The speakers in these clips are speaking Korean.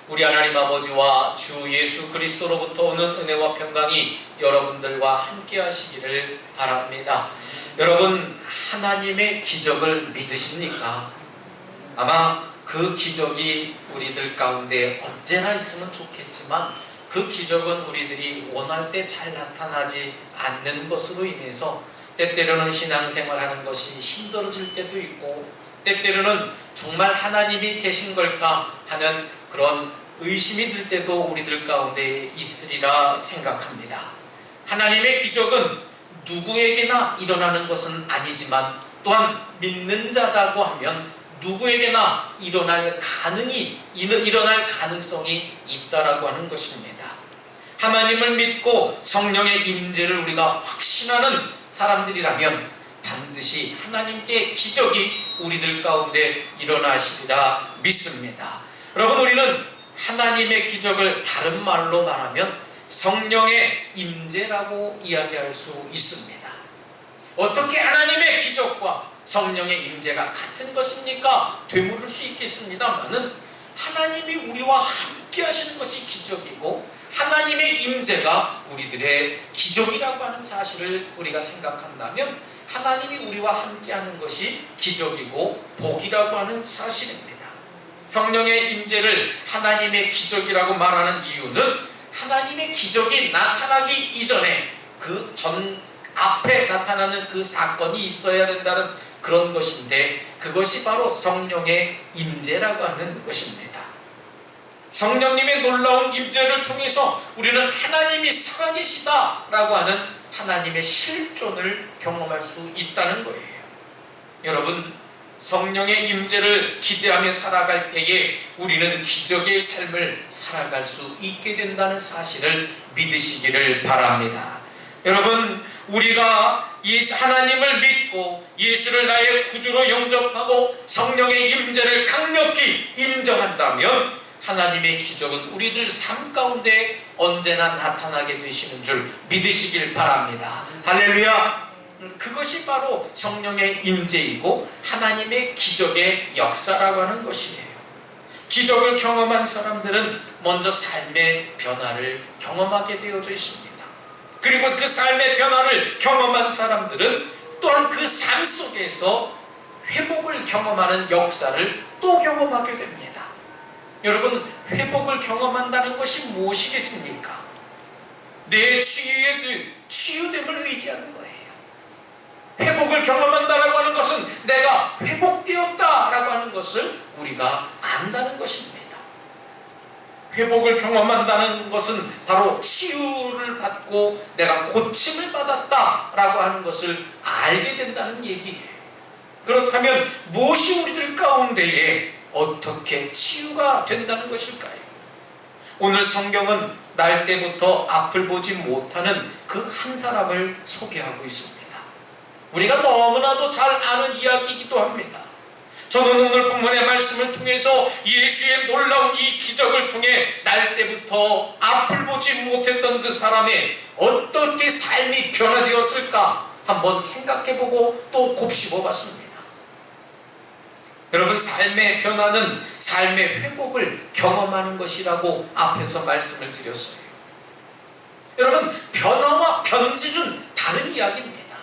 우리 하나님 아버지와 주 예수 그리스도로부터 오는 은혜와 평강이 여러분들과 함께 하시기를 바랍니다. 여러분, 하나님의 기적을 믿으십니까? 아마 그 기적이 우리들 가운데 언제나 있으면 좋겠지만 그 기적은 우리들이 원할 때 잘 나타나지 않는 것으로 인해서 때때로는 신앙생활하는 것이 힘들어질 때도 있고, 때때로는 정말 하나님이 계신 걸까 하는 그런 의심이 들 때도 우리들 가운데 있으리라 생각합니다. 하나님의 기적은 누구에게나 일어나는 것은 아니지만 또한 믿는 자라고 하면 누구에게나 일어날 가능성이 있다라고 하는 것입니다. 하나님을 믿고 성령의 임재를 우리가 확신하는 사람들이라면 반드시 하나님께 기적이 우리들 가운데 일어나시리라 믿습니다. 여러분, 우리는 하나님의 기적을 다른 말로 말하면 성령의 임재라고 이야기할 수 있습니다. 어떻게 하나님의 기적과 성령의 임재가 같은 것입니까? 되물을 수 있겠습니다만은 하나님이 우리와 함께 하시는 것이 기적이고 하나님의 임재가 우리들의 기적이라고 하는 사실을 우리가 생각한다면 하나님이 우리와 함께하는 것이 기적이고 복이라고 하는 사실입니다. 성령의 임재를 하나님의 기적이라고 말하는 이유는 하나님의 기적이 나타나기 이전에 그 전 앞에 나타나는 그 사건이 있어야 된다는 그런 것인데, 그것이 바로 성령의 임재라고 하는 것입니다. 성령님의 놀라운 임재를 통해서 우리는 하나님이 살아계시다라고 하는 하나님의 실존을 경험할 수 있다는 거예요. 여러분, 성령의 임재를 기대하며 살아갈 때에 우리는 기적의 삶을 살아갈 수 있게 된다는 사실을 믿으시기를 바랍니다. 여러분, 우리가 이 하나님을 믿고 예수를 나의 구주로 영접하고 성령의 임재를 강력히 인정한다면 하나님의 기적은 우리들 삶 가운데 언제나 나타나게 되시는 줄 믿으시길 바랍니다. 할렐루야! 그것이 바로 성령의 임재이고 하나님의 기적의 역사라고 하는 것이에요. 기적을 경험한 사람들은 먼저 삶의 변화를 경험하게 되어져 있습니다. 그리고 그 삶의 변화를 경험한 사람들은 또한 그 삶 속에서 회복을 경험하는 역사를 또 경험하게 됩니다. 여러분, 회복을 경험한다는 것이 무엇이겠습니까? 내 치유됨을 의지하는 거예요. 회복을 경험한다라고 하는 것은 내가 회복되었다라고 하는 것을 우리가 안다는 것입니다. 회복을 경험한다는 것은 바로 치유를 받고 내가 고침을 받았다라고 하는 것을 알게 된다는 얘기예요. 그렇다면 무엇이 우리들 가운데에 어떻게 치유가 된다는 것일까요? 오늘 성경은 날 때부터 앞을 보지 못하는 그 한 사람을 소개하고 있습니다. 우리가 너무나도 잘 아는 이야기이기도 합니다. 저는 오늘 본문의 말씀을 통해서 예수의 놀라운 이 기적을 통해 날 때부터 앞을 보지 못했던 그 사람의 어떻게 삶이 변화되었을까 한번 생각해보고 또 곱씹어봤습니다. 여러분, 삶의 변화는 삶의 회복을 경험하는 것이라고 앞에서 말씀을 드렸어요. 여러분, 변화와 변질은 다른 이야기입니다.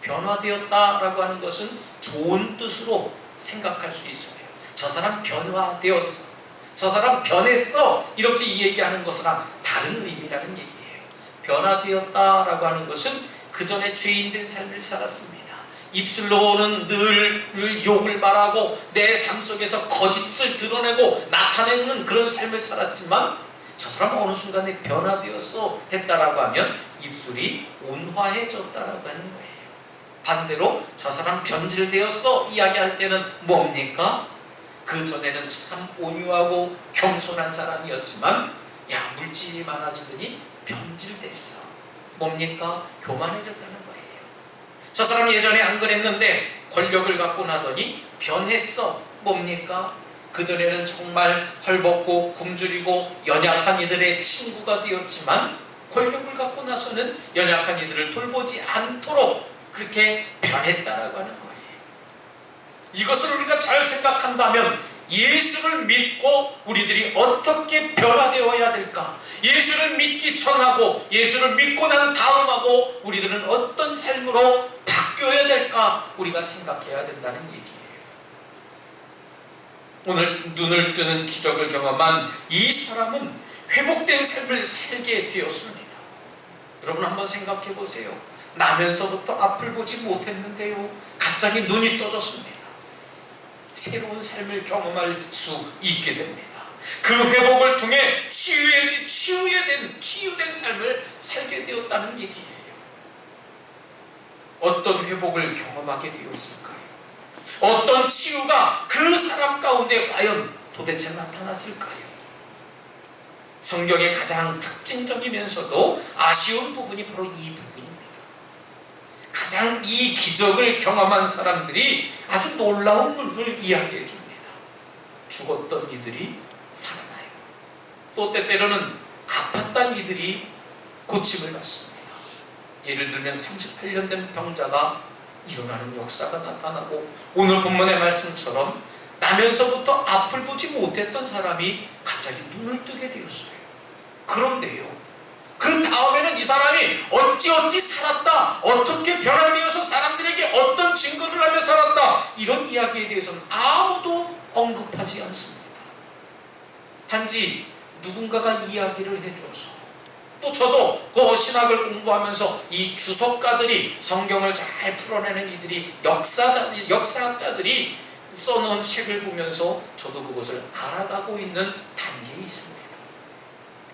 변화되었다라고 하는 것은 좋은 뜻으로 생각할 수 있어요. 저 사람 변화되었어, 저 사람 변했어, 이렇게 얘기하는 것이랑 다른 의미라는 얘기예요. 변화되었다라고 하는 것은 그 전에 죄인된 삶을 살았습니다. 입술로는 늘 욕을 말하고 내 삶 속에서 거짓을 드러내고 나타내는 그런 삶을 살았지만 저 사람은 어느 순간에 변화되었어 했다라고 하면 입술이 온화해졌다라고 하는 거예요. 반대로 저 사람 변질되었어 이야기할 때는 뭡니까? 그 전에는 참 온유하고 겸손한 사람이었지만 물질이 많아지더니 변질됐어. 뭡니까? 교만해졌다는 거예요. 저 사람 예전에 안 그랬는데 권력을 갖고 나더니 변했어. 뭡니까? 그전에는 정말 헐벗고 굶주리고 연약한 이들의 친구가 되었지만 권력을 갖고 나서는 연약한 이들을 돌보지 않도록 그렇게 변했다라고 하는 거예요. 이것을 우리가 잘 생각한다면 예수를 믿고 우리들이 어떻게 변화되어야 될까? 예수를 믿기 전하고 예수를 믿고 난 다음하고 우리들은 어떤 삶으로 바뀌어야 될까? 우리가 생각해야 된다는 얘기예요. 오늘 눈을 뜨는 기적을 경험한 이 사람은 회복된 삶을 살게 되었습니다. 여러분 한번 생각해 보세요. 나면서부터 앞을 보지 못했는데요, 갑자기 눈이 떠졌습니다. 새로운 삶을 경험할 수 있게 됩니다. 그 회복을 통해 치유된 삶을 살게 되었다는 얘기예요. 어떤 회복을 경험하게 되었을까요? 어떤 치유가 그 사람 가운데 과연 도대체 나타났을까요? 성경의 가장 특징적이면서도 아쉬운 부분이 바로 이 부분입니다. 가장 이 기적을 경험한 사람들이 아주 놀라운 물건을 이야기해 줍니다. 죽었던 이들이 살아나요. 또 때때로는 아팠던 이들이 고침을 받습니다. 예를 들면 38년 된 병자가 일어나는 역사가 나타나고, 오늘 본문의 말씀처럼 나면서부터 앞을 보지 못했던 사람이 갑자기 눈을 뜨게 되었어요. 그런데요, 그 다음에는 이 사람이 어찌어찌 살았다, 어떻게 변화되어서 사람들에게 어떤 증거를 하며 살았다, 이런 이야기에 대해서는 아무도 언급하지 않습니다. 단지 누군가가 이야기를 해줘서, 또 저도 그 신학을 공부하면서 이 주석가들이, 성경을 잘 풀어내는 이들이, 역사학자들이 써놓은 책을 보면서 저도 그것을 알아가고 있는 단계에 있습니다.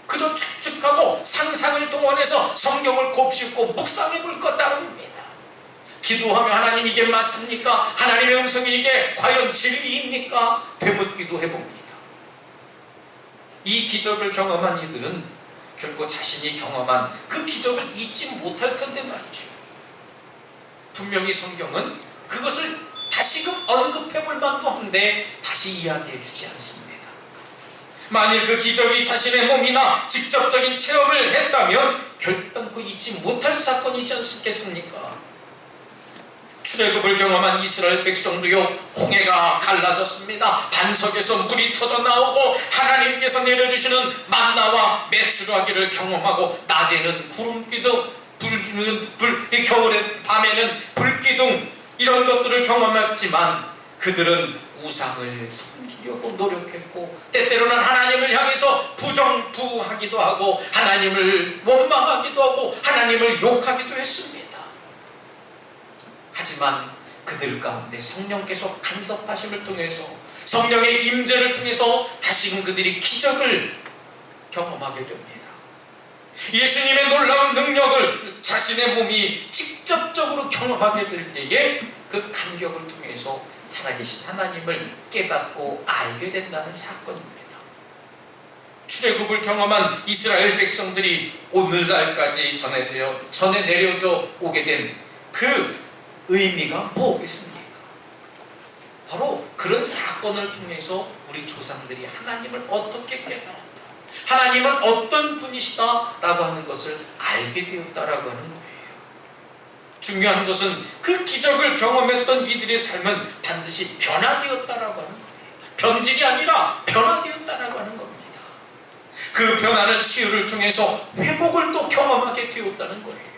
그저 추측하고 상상을 동원해서 성경을 곱씹고 묵상해 볼 것 따름입니다. 기도하며 하나님 이게 맞습니까? 하나님의 음성이 이게 과연 진리입니까? 되묻기도 해봅니다. 이 기적을 경험한 이들은 결코 자신이 경험한 그 기적을 잊지 못할 텐데 말이죠. 분명히 성경은 그것을 다시금 언급해 볼 만도 한데 다시 이야기해 주지 않습니다. 만일 그 기적이 자신의 몸이나 직접적인 체험을 했다면 결단코 잊지 못할 사건이지 않겠습니까? 출애굽을 경험한 이스라엘 백성도요, 홍해가 갈라졌습니다. 반석에서 물이 터져 나오고 하나님께서 내려주시는 만나와 메추라기를 경험하고, 낮에는 구름기둥, 겨울에 밤에는 불기둥, 이런 것들을 경험했지만 그들은 우상을 섬기려고 노력했고, 때때로는 하나님을 향해서 부정부하기도 하고, 하나님을 원망하기도 하고, 하나님을 욕하기도 했습니다. 하지만 그들 가운데 성령께서 간섭하심을 통해서, 성령의 임재를 통해서 다시금 그들이 기적을 경험하게 됩니다. 예수님의 놀라운 능력을 자신의 몸이 직접적으로 경험하게 될 때에 그 감격을 통해서 살아계신 하나님을 깨닫고 알게 된다는 사건입니다. 출애굽을 경험한 이스라엘 백성들이 오늘날까지 전해 내려져 오게 된 그 의미가 뭐겠습니까? 바로 그런 사건을 통해서 우리 조상들이 하나님을 어떻게 깨달았다, 하나님은 어떤 분이시다라고 하는 것을 알게 되었다라고 하는 거예요. 중요한 것은 그 기적을 경험했던 이들의 삶은 반드시 변화되었다라고 하는 거예요. 변질이 아니라 변화되었다라고 하는 겁니다. 그 변화는 치유를 통해서 회복을 또 경험하게 되었다는 거예요.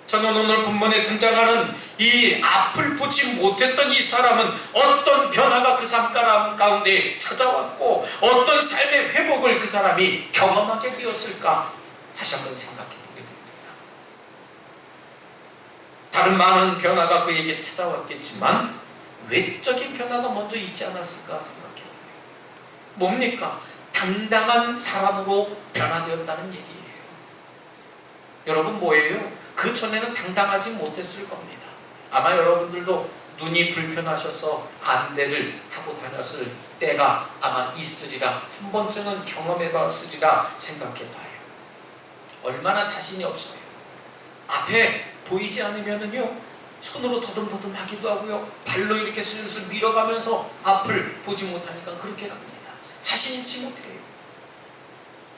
저는 오늘 본문에 등장하는 이 앞을 보지 못했던 이 사람은 어떤 변화가 그 삶 가운데 찾아왔고, 어떤 삶의 회복을 그 사람이 경험하게 되었을까, 다시 한번 생각해 보게 됩니다. 다른 많은 변화가 그에게 찾아왔겠지만 외적인 변화가 먼저 있지 않았을까 생각해 봅니다. 뭡니까? 당당한 사람으로 변화되었다는 얘기예요. 여러분 뭐예요? 그 전에는 당당하지 못했을 겁니다. 아마 여러분들도 눈이 불편하셔서 안대를 하고 다녔을 때가 아마 있으리라, 한 번쯤은 경험해 봤으리라 생각해 봐요. 얼마나 자신이 없어요. 앞에 보이지 않으면은요, 손으로 더듬더듬 하기도 하고요, 발로 이렇게 슬슬 밀어가면서 앞을 보지 못하니까 그렇게 갑니다. 자신 있지 못해요.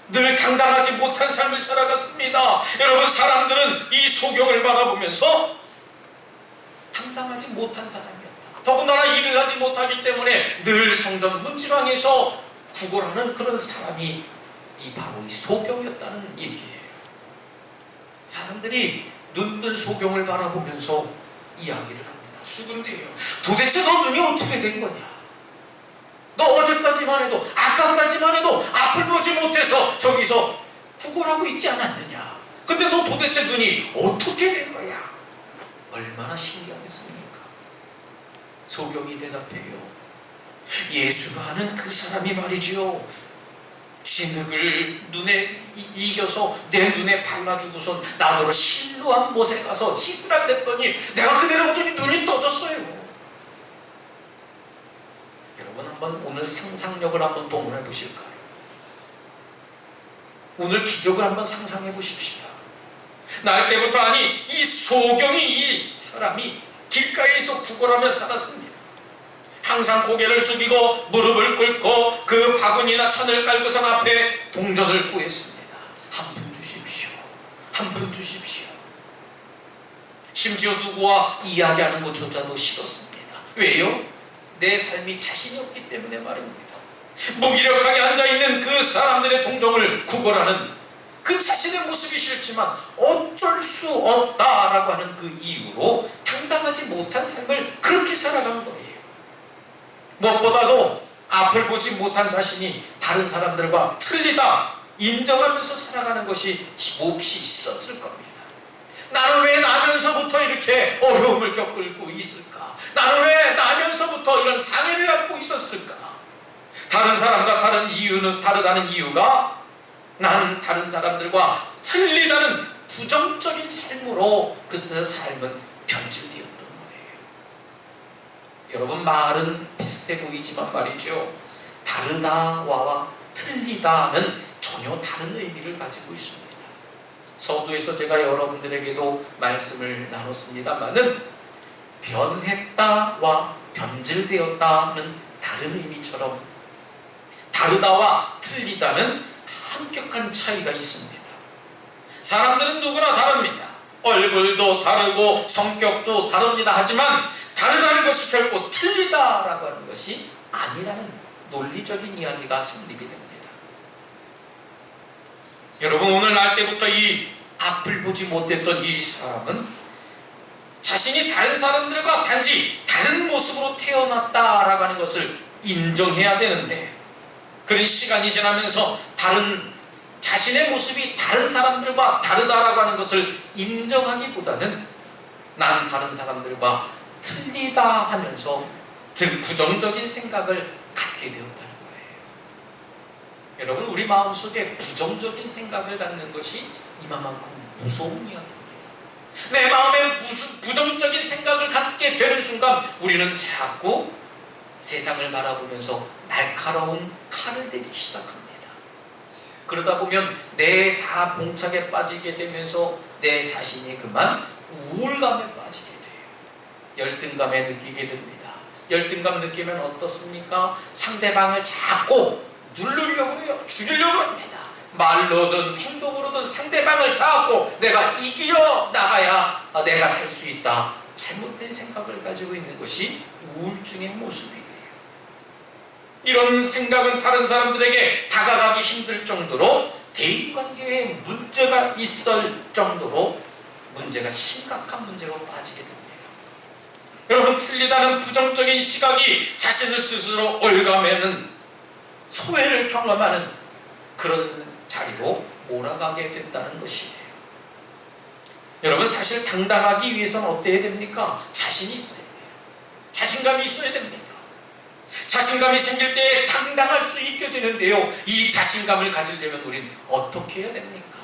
늘 당당하지 못한 삶을 살아갔습니다. 여러분, 사람들은 이 소경을 바라보면서 당당하지 못한 사람이었다, 더군다나 일을 하지 못하기 때문에 늘 성전 문지방에서 구걸하는 그런 사람이 바로 이 소경이었다는 얘기예요. 사람들이 눈뜬 소경을 바라보면서 이야기를 합니다. 수군대요. 도대체 너 눈이 어떻게 된 거냐? 너 어제까지만 해도, 아까까지만 해도 앞을 보지 못해서 저기서 구걸하고 있지 않았느냐? 근데 너 도대체 눈이 어떻게 된 거야? 얼마나 신기하겠습니까? 소경이 대답해요. 예수가 하는 그 사람이 말이지요, 진흙을 눈에 이겨서 내 눈에 발라주고선 나더러 실로한 못에 가서 씻으라 그랬더니 내가 그대로 봤더니 눈이 떠졌어요. 여러분, 한번 오늘 상상력을 한번 동원해 보실까요? 오늘 기적을 한번 상상해 보십시다. 날 때부터 아니 이 소경이, 이 사람이 길가에서 구걸하며 살았습니다. 항상 고개를 숙이고 무릎을 꿇고 그 바구니나 천을 깔고선 앞에 동전을 구했습니다. 한 푼 주십시오. 한 푼 주십시오. 심지어 누구와 이야기하는 것조차도 싫었습니다. 왜요? 내 삶이 자신이 없기 때문에 말입니다. 무기력하게 앉아있는 그 사람들의 동정을 구걸하는 그 자신의 모습이 싫지만 어쩔 수 없다라고 하는 그 이유로 당당하지 못한 삶을 그렇게 살아간 거예요. 무엇보다도 앞을 보지 못한 자신이 다른 사람들과 틀리다 인정하면서 살아가는 것이 몹시 싫었을 겁니다. 나는 왜 나면서부터 이렇게 어려움을 겪고 있을까? 나는 왜 나면서부터 이런 장애를 갖고 있었을까? 다른 사람과 다르다는 이유가 나는 다른 사람들과 틀리다는 부정적인 삶으로 그 삶은 변질되었던 거예요. 여러분, 말은 비슷해 보이지만 말이죠, 다르다와 틀리다는 전혀 다른 의미를 가지고 있습니다. 서두에서 제가 여러분들에게도 말씀을 나눴습니다마는 변했다와 변질되었다는 다른 의미처럼 다르다와 틀리다는 한격한 차이가 있습니다. 사람들은 누구나 다릅니다. 얼굴도 다르고 성격도 다릅니다. 하지만 다르다는 것이 결코 틀리다라고 하는 것이 아니라는 논리적인 이야기가 성립이 됩니다. 여러분, 오늘 날 때부터 이 앞을 보지 못했던 이 사람은 자신이 다른 사람들과 단지 다른 모습으로 태어났다라고 하는 것을 인정해야 되는데, 그런 시간이 지나면서 자신의 모습이 다른 사람들과 다르다라고 하는 것을 인정하기보다는 난 다른 사람들과 틀리다 하면서 부정적인 생각을 갖게 되었다는 거예요. 여러분, 우리 마음속에 부정적인 생각을 갖는 것이 이만큼 무서운 이야기입니다. 내 마음에 무슨 부정적인 생각을 갖게 되는 순간 우리는 자꾸 세상을 바라보면서 날카로운 칼을 대기 시작합니다. 그러다 보면 내 자아 봉착에 빠지게 되면서 내 자신이 그만 우울감에 빠지게 돼요. 열등감에 느끼게 됩니다. 열등감 느끼면 어떻습니까? 상대방을 자꾸 누르려고 해요. 죽이려고 합니다. 말로든 행동으로든 상대방을 자꾸 내가 이겨 나가야 내가 살 수 있다. 잘못된 생각을 가지고 있는 것이 우울증의 모습이에요. 이런 생각은 다른 사람들에게 다가가기 힘들 정도로 대인관계에 문제가 있을 정도로 문제가 심각한 문제로 빠지게 됩니다. 여러분, 틀리다는 부정적인 시각이 자신을 스스로 올가매는 소외를 경험하는 그런 자리로 몰아가게 됐다는 것이에요. 여러분, 사실 당당하기 위해서는 어때야 됩니까? 자신이 있어야 돼요. 자신감이 있어야 됩니다. 자신감이 생길 때 당당할 수 있게 되는데요, 이 자신감을 가지려면 우린 어떻게 해야 됩니까?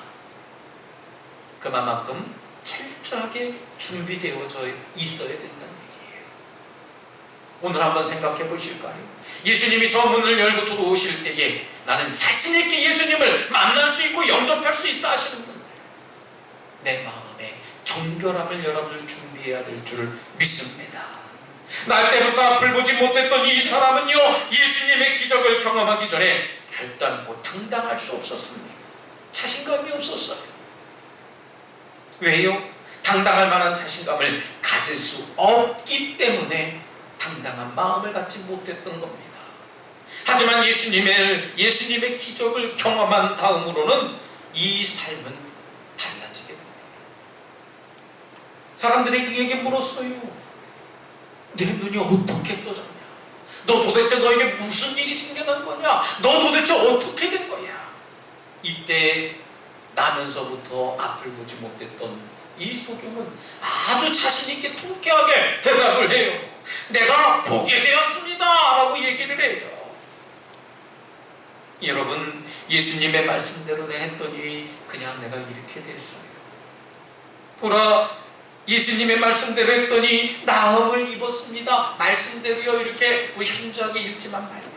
그만큼 철저하게 준비되어져 있어야 된다는 얘기예요. 오늘 한번 생각해 보실까요? 예수님이 저 문을 열고 들어오실 때에 나는 자신 있게 예수님을 만날 수 있고 영접할 수 있다 하시는 분들, 내 마음에 정결함을 여러분들 준비해야 될 줄을 믿습니다. 날 때부터 앞을 보지 못했던 이 사람은요, 예수님의 기적을 경험하기 전에 결단코 당당할 수 없었습니다. 자신감이 없었어요. 왜요? 당당할 만한 자신감을 가질 수 없기 때문에 당당한 마음을 갖지 못했던 겁니다. 하지만 예수님의 기적을 경험한 다음으로는 이 삶은 달라지게 됩니다. 사람들이 그에게 물었어요. 내 눈이 어떻게 떠졌냐? 너 도대체 너에게 무슨 일이 생겨난 거냐? 너 도대체 어떻게 된 거야? 이때 나면서부터 앞을 보지 못했던 이 소경은 아주 자신있게 통쾌하게 대답을 해요. 내가 보게 되었습니다 라고 얘기를 해요. 여러분, 예수님의 말씀대로 했더니 그냥 내가 이렇게 됐어요. 예수님의 말씀대로 했더니 나음을 입었습니다. 말씀대로요, 이렇게 현저하게 읽지만 말고요.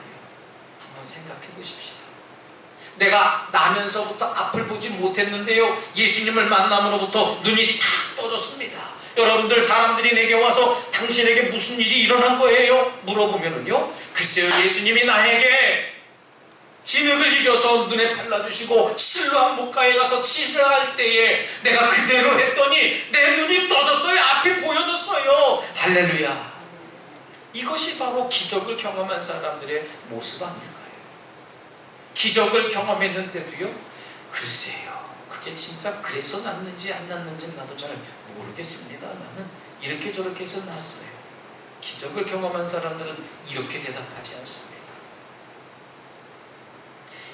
한번 생각해 보십시오. 내가 나면서부터 앞을 보지 못했는데요, 예수님을 만남으로부터 눈이 탁 떠졌습니다. 여러분들, 사람들이 내게 와서 당신에게 무슨 일이 일어난 거예요? 물어보면은요, 글쎄요, 예수님이 나에게 진흙을 이겨서 눈에 발라주시고 실로암 목가에 가서 시술할 때에 내가 그대로 했더니 내 눈이 떠졌어요. 앞이 보여졌어요. 할렐루야. 이것이 바로 기적을 경험한 사람들의 모습 아닐까요? 기적을 경험했는데도요, 글쎄요, 그게 진짜 그래서 났는지 안 났는지 나도 잘 모르겠습니다. 나는 이렇게 저렇게 해서 났어요. 기적을 경험한 사람들은 이렇게 대답하지 않습니다.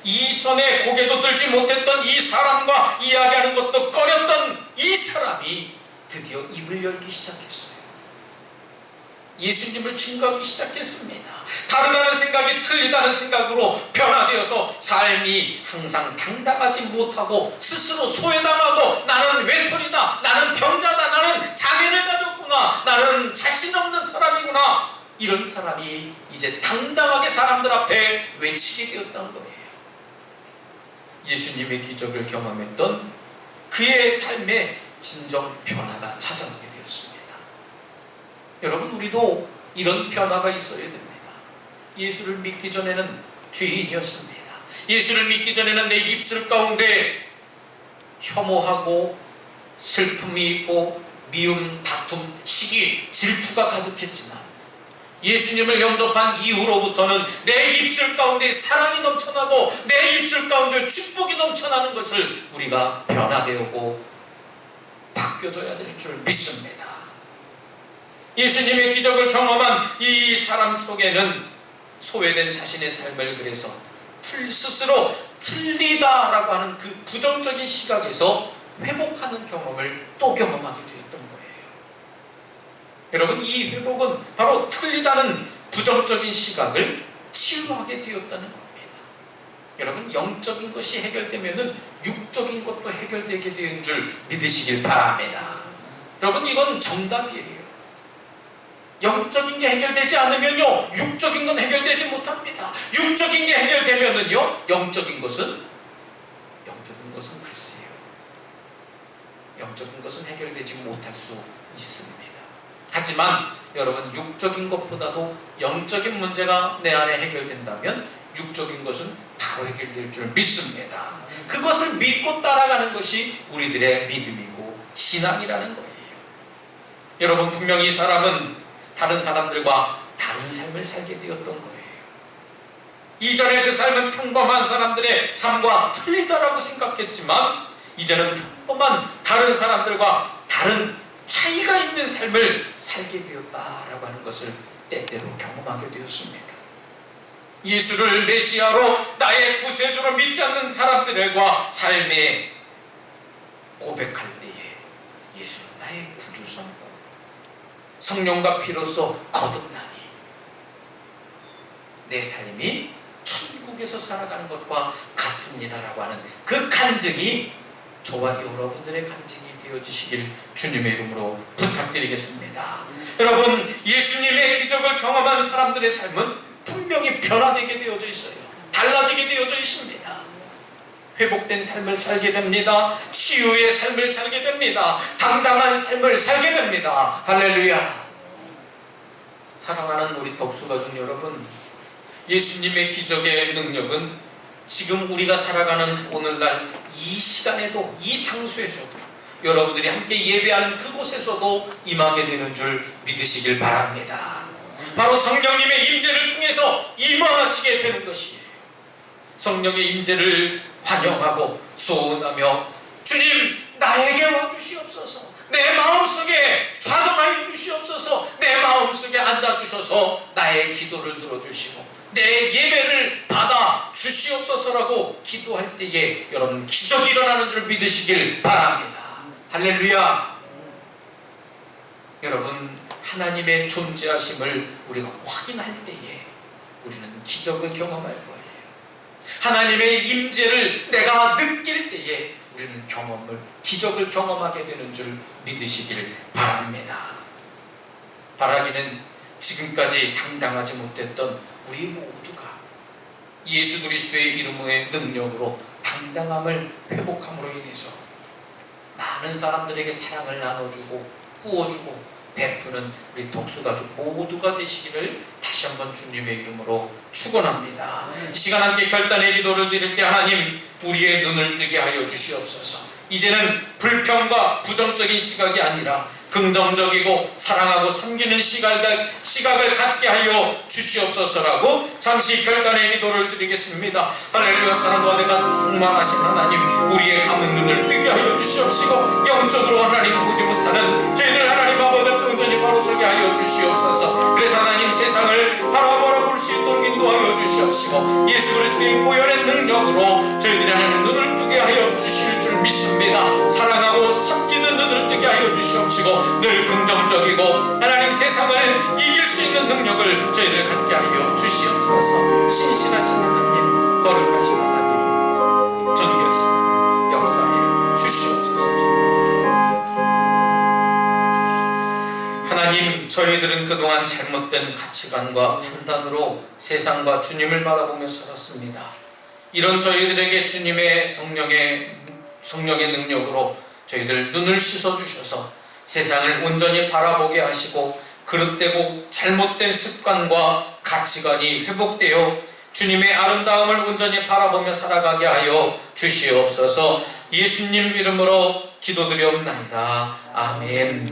이전에 고개도 들지 못했던 이 사람과 이야기하는 것도 꺼렸던 이 사람이 드디어 입을 열기 시작했어요. 예수님을 증거하기 시작했습니다. 다르다는 생각이 틀리다는 생각으로 변화되어서 삶이 항상 당당하지 못하고 스스로 소외당하고 나는 외톨이다, 나는 병자다, 나는 장애를 가졌구나, 나는 자신 없는 사람이구나, 이런 사람이 이제 당당하게 사람들 앞에 외치게 되었다는 거예요. 예수님의 기적을 경험했던 그의 삶에 진정 변화가 찾아오게 되었습니다. 여러분, 우리도 이런 변화가 있어야 됩니다. 예수를 믿기 전에는 죄인이었습니다. 예수를 믿기 전에는 내 입술 가운데 혐오하고 슬픔이 있고 미움, 다툼, 시기, 질투가 가득했지만 예수님을 영접한 이후로부터는 내 입술 가운데 사랑이 넘쳐나고 내 입술 가운데 축복이 넘쳐나는 것을 우리가 변화되고 바뀌어져야 될 줄 믿습니다. 예수님의 기적을 경험한 이 사람 속에는 소외된 자신의 삶을 그래서 스스로 틀리다라고 하는 그 부정적인 시각에서 회복하는 경험을 또 경험하게 되었던 거예요. 여러분, 이 회복은 바로 틀리다는 부정적인 시각을 치유하게 되었다는 겁니다. 여러분, 영적인 것이 해결되면은 육적인 것도 해결되게 되는 줄 믿으시길 바랍니다. 여러분, 이건 정답이에요. 영적인 게 해결되지 않으면요, 육적인 건 해결되지 못합니다. 육적인 게 해결되면은요, 영적인 것은 글쎄요, 영적인 것은 해결되지 못할 수 있습니다. 하지만 여러분, 육적인 것보다도 영적인 문제가 내 안에 해결된다면 육적인 것은 바로 해결될 줄 믿습니다. 그것을 믿고 따라가는 것이 우리들의 믿음이고 신앙이라는 거예요. 여러분, 분명히 이 사람은 다른 사람들과 다른 삶을 살게 되었던 거예요. 이전에 그 삶은 평범한 사람들의 삶과 틀리다라고 생각했지만 이제는 평범한 다른 사람들과 다른 차이가 있는 삶을 살게 되었다라고 하는 것을 때때로 경험하게 되었습니다. 예수를 메시아로 나의 구세주로 믿지 않는 사람들과 삶에 고백할 때에 예수는 나의 구주성이고 성령과 피로써 거듭나니 내 삶이 천국에서 살아가는 것과 같습니다라고 하는 그 간증이 저와 여러분들의 간증이 되어주시길 주님의 이름으로 부탁드리겠습니다. 여러분, 예수님의 기적을 경험한 사람들의 삶은 분명히 변화되게 되어져 있어요. 달라지게 되어져 있습니다. 회복된 삶을 살게 됩니다. 치유의 삶을 살게 됩니다. 당당한 삶을 살게 됩니다. 할렐루야. 사랑하는 우리 덕수가족 여러분, 예수님의 기적의 능력은 지금 우리가 살아가는 오늘날 이 시간에도, 이 장소에서도, 여러분들이 함께 예배하는 그곳에서도 임하게 되는 줄 믿으시길 바랍니다. 바로 성령님의 임재를 통해서 임하시게 되는 것이에요. 성령의 임재를 환영하고 소원하며 주님 나에게 와주시옵소서, 내 마음속에 좌정하여 주시옵소서, 내 마음속에 앉아주셔서 나의 기도를 들어주시고 내 예배를 받아 주시옵소서라고 기도할 때에 여러분 기적이 일어나는 줄 믿으시길 바랍니다. 할렐루야. 여러분 하나님의 존재하심을 우리가 확인할 때에 우리는 기적을 경험할 거예요. 하나님의 임재를 내가 느낄 때에 우리는 기적을 경험하게 되는 줄 믿으시길 바랍니다. 바라기는 지금까지 당당하지 못했던 우리 모두가 예수 그리스도의 이름의 능력으로 당당함을 회복함으로 인해서 많은 사람들에게 사랑을 나눠주고 구워주고 베푸는 우리 독수가족 모두가 되시기를 다시 한번 주님의 이름으로 축원합니다. 시간 함께 결단의 기도를 드릴 때 하나님 우리의 눈을 뜨게 하여 주시옵소서. 이제는 불평과 부정적인 시각이 아니라 긍정적이고 사랑하고 섬기는 시각을 갖게 하여 주시옵소서라고 잠시 결단의 기도를 드리겠습니다. 할렐루야. 사랑과 내가 충만하신 하나님, 우리의 감은 눈을 뜨게 하여 주시옵시고 영적으로 하나님 보지 못하는 저희들 하나님 아버지 온전히 바로 서게 하여 주시옵소서. 그래서 하나님 세상을 바라보아 볼 수 있도록 인도하여 주시옵시고 예수 그리스도의 보혈의 능력으로 저희들이 하나님 눈을 뜨게 하여 주실 줄 믿습니다. 사랑하고 섬기는 눈을 뜨게 하여 주시옵시고 늘 긍정적이고 하나님 세상을 이길 수 있는 능력을 저희들 갖게 하여 주시옵소서. 신실하신 하나님, 거룩하신 하나님, 존귀하신 역사에 주시옵소서. 하나님, 저희들은 그동안 잘못된 가치관과 판단으로 세상과 주님을 바라보며 살았습니다. 이런 저희들에게 주님의 성령의 능력으로 저희들 눈을 씻어주셔서 세상을 온전히 바라보게 하시고 그릇되고 잘못된 습관과 가치관이 회복되어 주님의 아름다움을 온전히 바라보며 살아가게 하여 주시옵소서. 예수님 이름으로 기도드리옵나이다. 아멘.